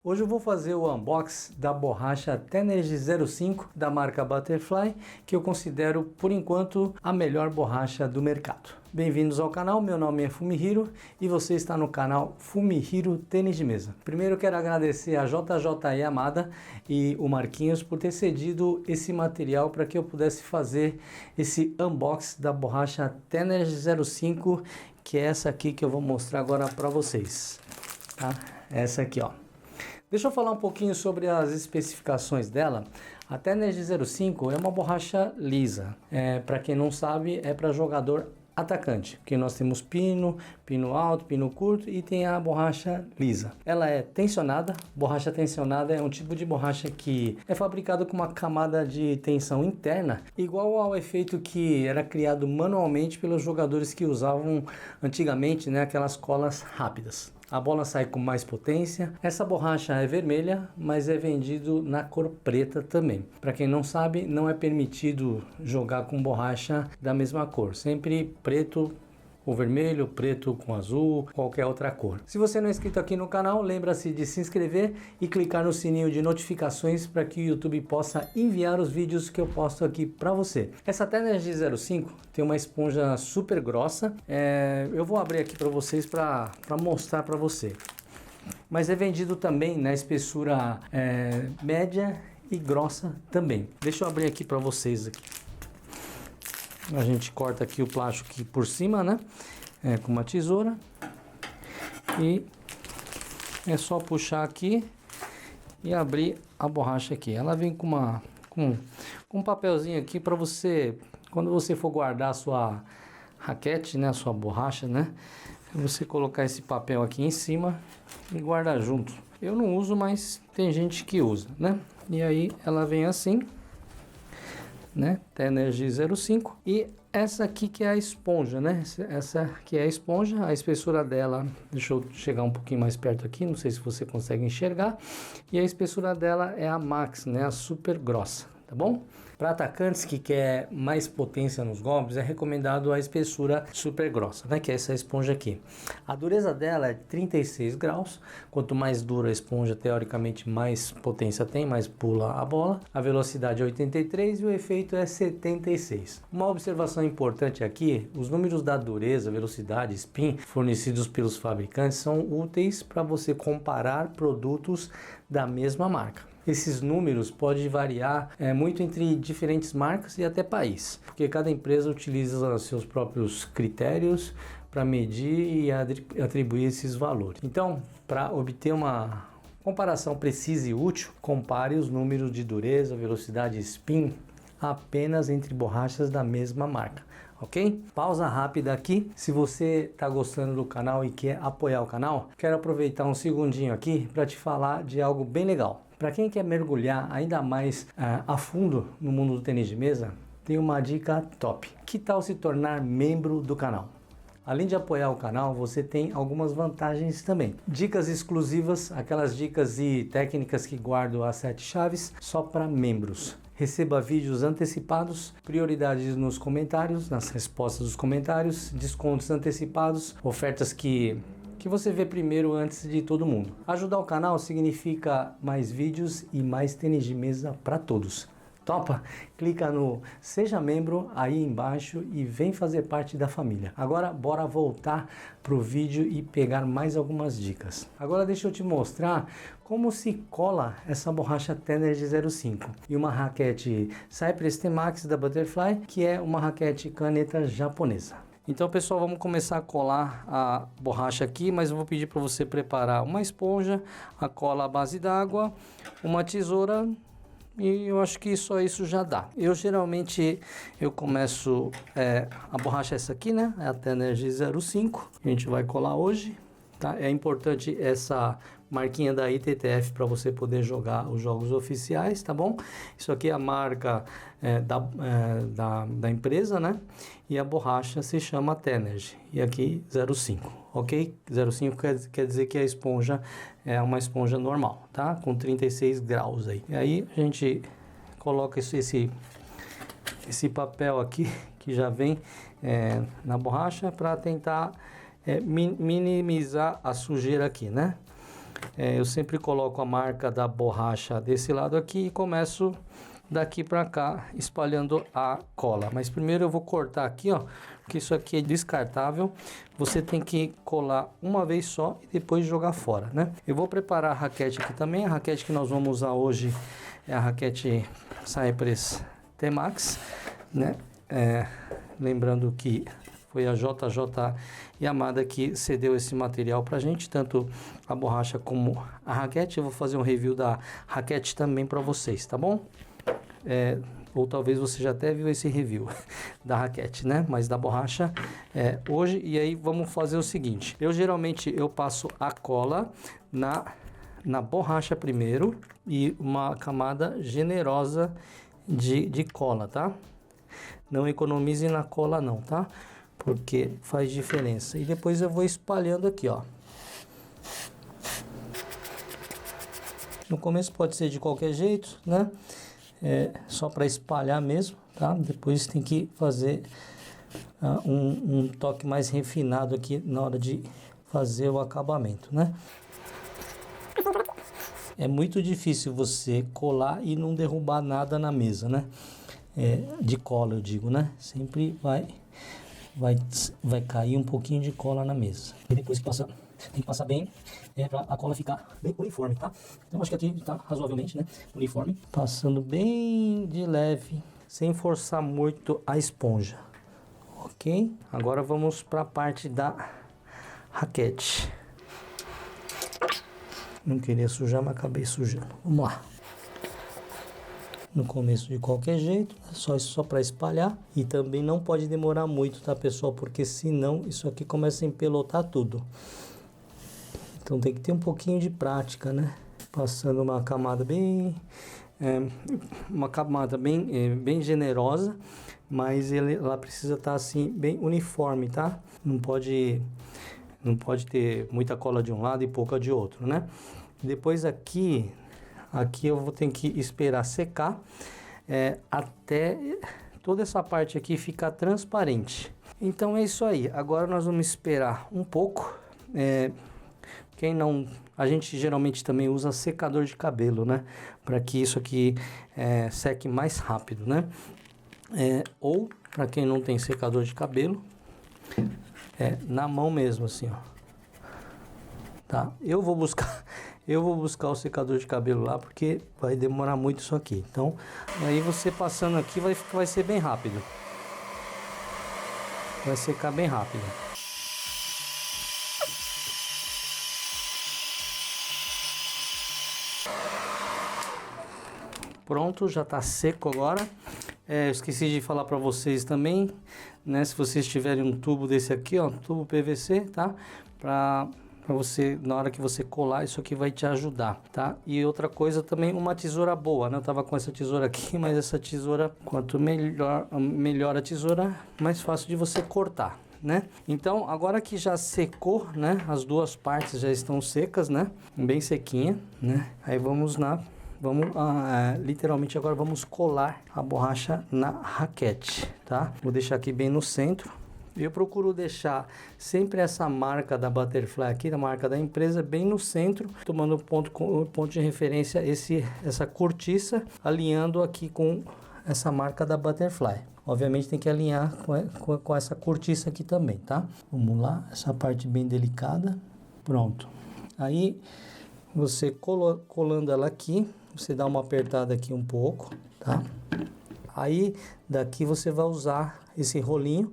Hoje eu vou fazer o unboxing da borracha Tenergy 05 da marca Butterfly, que eu considero por enquanto a melhor borracha do mercado. Bem-vindos ao canal, meu nome é Fumihiro e você está no canal Fumihiro Tênis de Mesa. Primeiro eu quero agradecer a JJ Yamada e o Marquinhos por ter cedido esse material para que eu pudesse fazer esse unboxing da borracha Tenergy 05, que é essa aqui que eu vou mostrar agora para vocês, tá? Essa aqui, ó. Deixa eu falar um pouquinho sobre as especificações dela. A Tenergy 05 é uma borracha lisa. Para quem não sabe, é para jogador atacante, porque nós temos pino alto, pino curto e tem a borracha lisa. Ela é tensionada. Borracha tensionada é um tipo de borracha que é fabricada com uma camada de tensão interna, igual ao efeito que era criado manualmente pelos jogadores que usavam antigamente, né, aquelas colas rápidas. A bola sai com mais potência. Essa borracha é vermelha, mas é vendido na cor preta também. Para quem não sabe, não é permitido jogar com borracha da mesma cor. Sempre preto ou vermelho, preto com azul, qualquer outra cor. Se você não é inscrito aqui no canal, lembra-se de se inscrever e clicar no sininho de notificações para que o YouTube possa enviar os vídeos que eu posto aqui para você. Essa Tenergy 05 tem uma esponja super grossa. Eu vou abrir aqui para vocês para mostrar para você. Mas é vendido também na espessura média e grossa também. Deixa eu abrir aqui para vocês aqui. A gente corta aqui o plástico aqui por cima, né? Com uma tesoura. E é só puxar aqui e abrir a borracha aqui. Ela vem com um papelzinho aqui para você, quando você for guardar a sua raquete, né? A sua borracha, né? Você colocar esse papel aqui em cima e guardar junto. Eu não uso, mas tem gente que usa, né? E aí ela vem assim, né? Tenergy 05. E essa aqui que é a esponja, né? Essa aqui é a esponja, a espessura dela, deixa eu chegar um pouquinho mais perto aqui, não sei se você consegue enxergar. E a espessura dela é a Max, né? A super grossa, tá bom? Para atacantes que quer mais potência nos golpes, é recomendado a espessura super grossa, né? Que é essa esponja aqui. A dureza dela é 36 graus. Quanto mais dura a esponja, teoricamente, mais potência tem, mais pula a bola. A velocidade é 83 e o efeito é 76. Uma observação importante aqui, os números da dureza, velocidade, spin, fornecidos pelos fabricantes são úteis para você comparar produtos da mesma marca. Esses números podem variar muito entre diferentes marcas e até país, porque cada empresa utiliza seus próprios critérios para medir e atribuir esses valores. Então, para obter uma comparação precisa e útil, compare os números de dureza, velocidade e spin apenas entre borrachas da mesma marca. Ok? Pausa rápida aqui. Se você está gostando do canal e quer apoiar o canal, quero aproveitar um segundinho aqui para te falar de algo bem legal. Para quem quer mergulhar ainda mais a fundo no mundo do tênis de mesa, tem uma dica top. Que tal se tornar membro do canal? Além de apoiar o canal, você tem algumas vantagens também. Dicas exclusivas, aquelas dicas e técnicas que guardo as 7 chaves só para membros. Receba vídeos antecipados, prioridades nos comentários, nas respostas dos comentários, descontos antecipados, ofertas que você vê primeiro antes de todo mundo. Ajudar o canal significa mais vídeos e mais tênis de mesa para todos. Topa? Clica no Seja Membro aí embaixo e vem fazer parte da família. Agora bora voltar para o vídeo e pegar mais algumas dicas. Agora deixa eu te mostrar como se cola essa borracha Tenergy 05 e uma raquete Cypress T-Max da Butterfly, que é uma raquete caneta japonesa. Então, pessoal, vamos começar a colar a borracha aqui, mas eu vou pedir para você preparar uma esponja, a cola à base d'água, uma tesoura e eu acho que só isso já dá. Eu geralmente começo, a borracha é essa aqui, né? É a Tenergy 05, a gente vai colar hoje. Tá? É importante essa marquinha da ITTF para você poder jogar os jogos oficiais, tá bom? Isso aqui é a marca da empresa, né? E a borracha se chama Tenergy. E aqui 05, ok? 05 quer dizer que a esponja é uma esponja normal, tá? Com 36 graus aí. E aí a gente coloca esse papel aqui que já vem na borracha para tentar minimizar a sujeira aqui, né? eu sempre coloco a marca da borracha desse lado aqui e começo daqui para cá espalhando a cola. Mas primeiro eu vou cortar aqui, ó, porque isso aqui é descartável. Você tem que colar uma vez só e depois jogar fora, né? Eu vou preparar a raquete aqui também. A raquete que nós vamos usar hoje é a raquete Cypress T-Max, né? Lembrando que foi a JJ Yamada que cedeu esse material pra gente, tanto a borracha como a raquete. Eu vou fazer um review da raquete também para vocês, tá bom? Ou talvez você já até viu esse review da raquete, né? Mas da borracha hoje. E aí vamos fazer o seguinte: eu geralmente passo a cola na borracha primeiro e uma camada generosa de cola, tá? Não economize na cola não, tá? Porque faz diferença. E depois eu vou espalhando aqui, ó. No começo pode ser de qualquer jeito, né? Só para espalhar mesmo, tá? Depois tem que fazer um toque mais refinado aqui na hora de fazer o acabamento, né? É muito difícil você colar e não derrubar nada na mesa, né? De cola, eu digo, né? Sempre vai cair um pouquinho de cola na mesa. E depois tem que passar bem, para a cola ficar bem uniforme, tá? Então acho que aqui tá razoavelmente, né, uniforme. Passando bem de leve, sem forçar muito a esponja. Ok? Agora vamos para a parte da raquete. Não queria sujar, mas acabei sujando. Vamos lá. No começo de qualquer jeito, só para espalhar. E também não pode demorar muito, tá, pessoal? Porque senão isso aqui começa a empelotar tudo. Então tem que ter um pouquinho de prática, né? Passando uma camada bem bem generosa, mas ela precisa estar assim bem uniforme, tá? Não pode ter muita cola de um lado e pouca de outro, né? Depois aqui eu vou ter que esperar secar até toda essa parte aqui ficar transparente. Então é isso aí. Agora nós vamos esperar um pouco. A gente geralmente também usa secador de cabelo, né? Para que isso aqui seque mais rápido, né? Ou para quem não tem secador de cabelo, na mão mesmo, assim, ó. Tá? Eu vou buscar o secador de cabelo lá, porque vai demorar muito isso aqui. Então, aí você passando aqui vai ser bem rápido. Vai secar bem rápido. Pronto, já tá seco agora. Esqueci de falar para vocês também, né? Se vocês tiverem um tubo desse aqui, ó, tubo PVC, tá? Para você, na hora que você colar, isso aqui vai te ajudar, tá? E outra coisa também, uma tesoura boa, né? Eu tava com essa tesoura aqui, mas essa tesoura, quanto melhor a tesoura, mais fácil de você cortar, né? Então, agora que já secou, né? As duas partes já estão secas, né? Bem sequinha, né? Aí literalmente agora vamos colar a borracha na raquete, tá? Vou deixar aqui bem no centro. Eu procuro deixar sempre essa marca da Butterfly aqui, da marca da empresa, bem no centro, tomando ponto de referência essa cortiça, alinhando aqui com essa marca da Butterfly. Obviamente tem que alinhar com essa cortiça aqui também, tá? Vamos lá, essa parte bem delicada. Pronto. Aí, você colando ela aqui, você dá uma apertada aqui um pouco, tá? Aí, daqui você vai usar esse rolinho,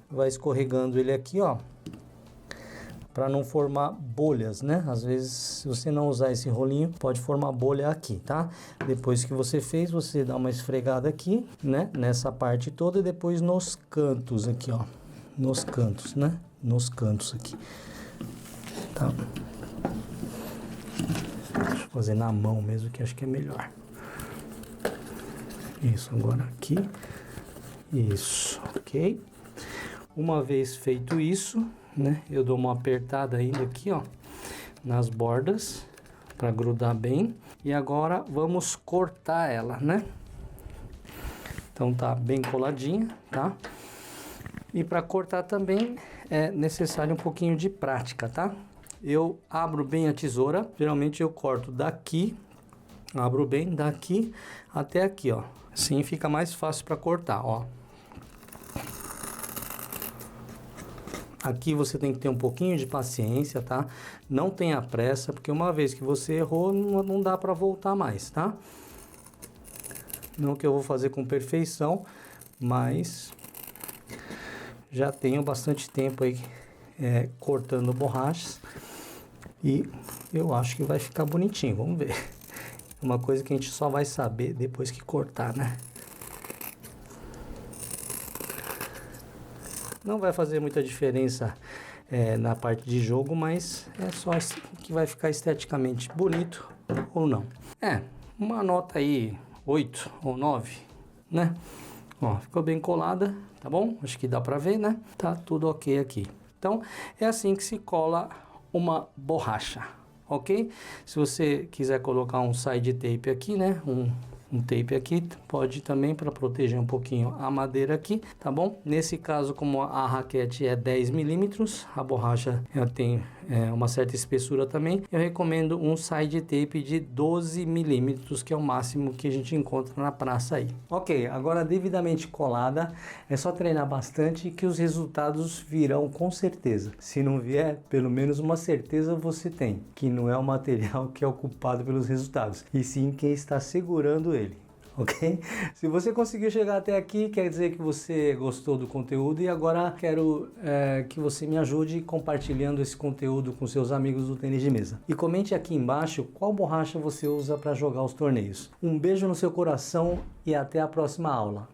vai escorregando ele aqui, ó, para não formar bolhas, né? Às vezes, se você não usar esse rolinho, pode formar bolha aqui, tá? Depois que você fez, você dá uma esfregada aqui, né? Nessa parte toda e depois nos cantos aqui, ó. Nos cantos, né? Nos cantos aqui, tá? Deixa eu fazer na mão mesmo, que acho que é melhor. Isso, agora aqui. Isso, ok? Uma vez feito isso, né? Eu dou uma apertada ainda aqui, ó, nas bordas, para grudar bem. E agora vamos cortar ela, né? Então tá bem coladinha, tá? E para cortar também é necessário um pouquinho de prática, tá? eu abro bem a tesoura. Geralmente eu corto daqui, abro bem daqui até aqui, ó. Assim fica mais fácil para cortar, ó. Aqui você tem que ter um pouquinho de paciência, tá? Não tenha pressa, porque uma vez que você errou, não dá para voltar mais, tá? Não que eu vou fazer com perfeição, mas já tenho bastante tempo aí cortando borrachas e eu acho que vai ficar bonitinho, vamos ver. Uma coisa que a gente só vai saber depois que cortar, né? Não vai fazer muita diferença na parte de jogo, mas é só que vai ficar esteticamente bonito ou não. Uma nota aí 8 ou 9, né? Ó, ficou bem colada, tá bom? Acho que dá pra ver, né? Tá tudo ok aqui. Então, é assim que se cola uma borracha, ok? Se você quiser colocar um side tape aqui, né? Um tape aqui, pode também para proteger um pouquinho a madeira aqui, tá bom? Nesse caso, como a raquete é 10 milímetros, a borracha tem uma certa espessura também, eu recomendo um side tape de 12 milímetros, que é o máximo que a gente encontra na praça aí. Ok, agora devidamente colada, é só treinar bastante que os resultados virão com certeza. Se não vier, pelo menos uma certeza você tem, que não é o material que é o culpado pelos resultados, e sim quem está segurando ele. Ok? Se você conseguiu chegar até aqui, quer dizer que você gostou do conteúdo e agora quero que você me ajude compartilhando esse conteúdo com seus amigos do tênis de mesa. E comente aqui embaixo qual borracha você usa para jogar os torneios. Um beijo no seu coração e até a próxima aula.